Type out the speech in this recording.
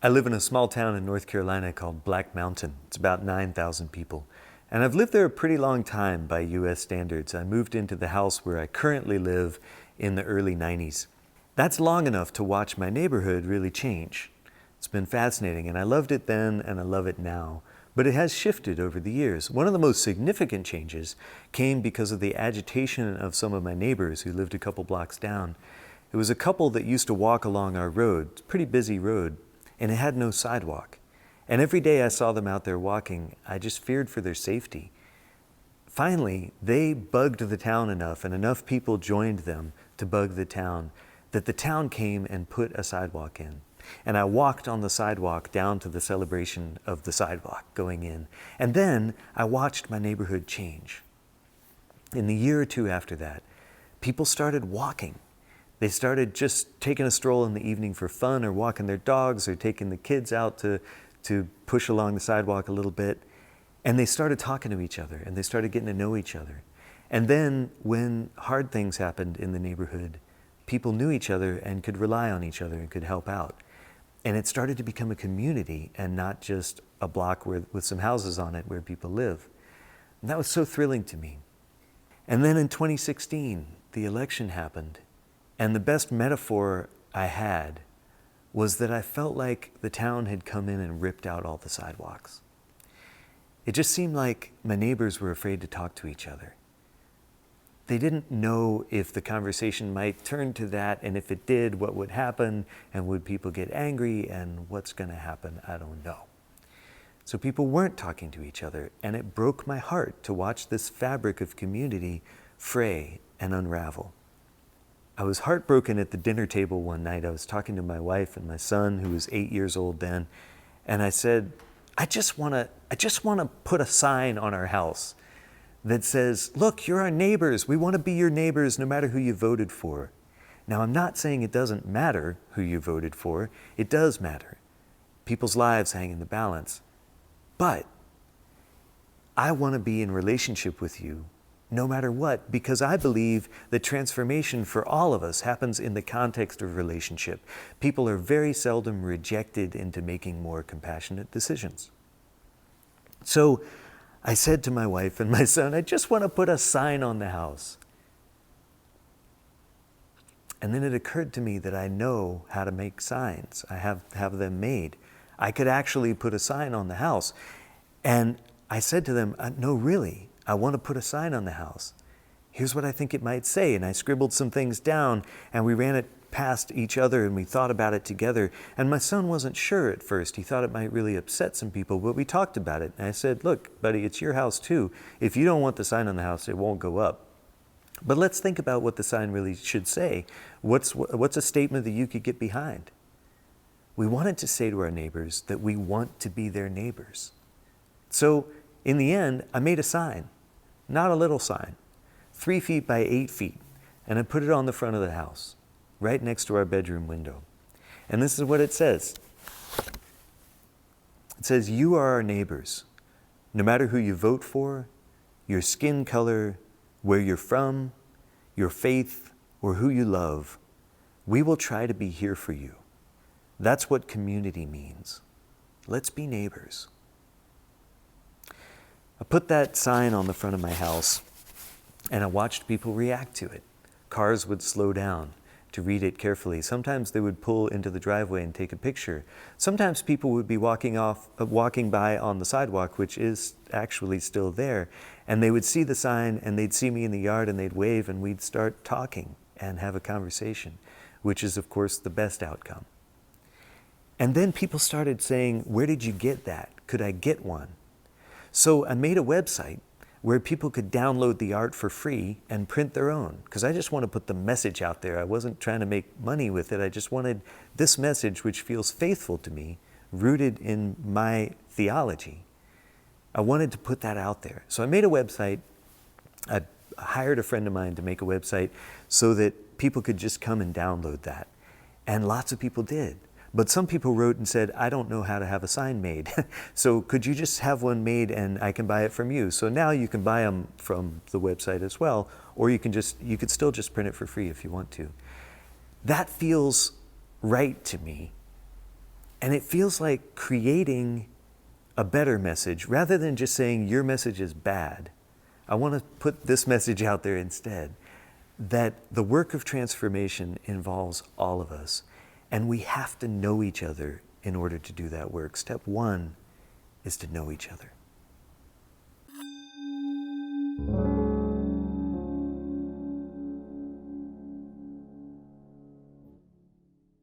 I live in a small town in North Carolina called Black Mountain. It's about 9,000 people. And I've lived there a pretty long time by US standards. I moved into the house where I currently live in the early 90s. That's long enough to watch my neighborhood really change. It's been fascinating, and I loved it then and I love it now. But it has shifted over the years. One of the most significant changes came because of the agitation of some of my neighbors who lived a couple blocks down. It was a couple that used to walk along our road. It's a pretty busy road, and it had no sidewalk. And every day I saw them out there walking, I just feared for their safety. Finally, they bugged the town enough, and enough people joined them to bug the town, that the town came and put a sidewalk in. And I walked on the sidewalk down to the celebration of the sidewalk going in. And then I watched my neighborhood change. In the year or two after that, people started walking. They started just taking a stroll in the evening for fun, or walking their dogs, or taking the kids out to push along the sidewalk a little bit. And they started talking to each other, and they started getting to know each other. And then when hard things happened in the neighborhood, people knew each other and could rely on each other and could help out. And it started to become a community and not just a block with some houses on it where people live. And that was so thrilling to me. And then in 2016, the election happened. And the best metaphor I had was that I felt like the town had come in and ripped out all the sidewalks. It just seemed like my neighbors were afraid to talk to each other. They didn't know if the conversation might turn to that, and if it did, what would happen, and would people get angry, and what's going to happen, I don't know. So people weren't talking to each other, and it broke my heart to watch this fabric of community fray and unravel. I was heartbroken at the dinner table one night. I was talking to my wife and my son, who was 8 years old then, and I said, I just want to put a sign on our house that says, look, you're our neighbors. We want to be your neighbors no matter who you voted for. Now, I'm not saying it doesn't matter who you voted for. It does matter. People's lives hang in the balance. But I want to be in relationship with you no matter what, because I believe that transformation for all of us happens in the context of relationship. People are very seldom rejected into making more compassionate decisions. So I said to my wife and my son, I just want to put a sign on the house. And then it occurred to me that I know how to make signs. I have them made. I could actually put a sign on the house. And I said to them, no, really, I want to put a sign on the house. Here's what I think it might say. And I scribbled some things down, and we ran it past each other, and we thought about it together. And my son wasn't sure at first. He thought it might really upset some people, but we talked about it. And I said, look, buddy, it's your house too. If you don't want the sign on the house, it won't go up. But let's think about what the sign really should say. What's a statement that you could get behind? We wanted to say to our neighbors that we want to be their neighbors. So in the end, I made a sign, not a little sign, 3 feet by 8 feet, and I put it on the front of the house, right next to our bedroom window. And this is what it says. It says, you are our neighbors. No matter who you vote for, your skin color, where you're from, your faith, or who you love, we will try to be here for you. That's what community means. Let's be neighbors. I put that sign on the front of my house, and I watched people react to it. Cars would slow down to read it carefully. Sometimes they would pull into the driveway and take a picture. Sometimes people would be walking by on the sidewalk, which is actually still there, and they would see the sign, and they'd see me in the yard, and they'd wave, and we'd start talking and have a conversation, which is, of course, the best outcome. And then people started saying, where did you get that? Could I get one? So I made a website where people could download the art for free and print their own, because I just want to put the message out there. I wasn't trying to make money with it. I just wanted this message, which feels faithful to me, rooted in my theology. I wanted to put that out there. So I made a website. I hired a friend of mine to make a website so that people could just come and download that. And lots of people did. But some people wrote and said, I don't know how to have a sign made. So could you just have one made and I can buy it from you? So now you can buy them from the website as well, or you could still just print it for free if you want to. That feels right to me. And it feels like creating a better message rather than just saying your message is bad. I want to put this message out there instead, that the work of transformation involves all of us, and we have to know each other in order to do that work. Step one is to know each other.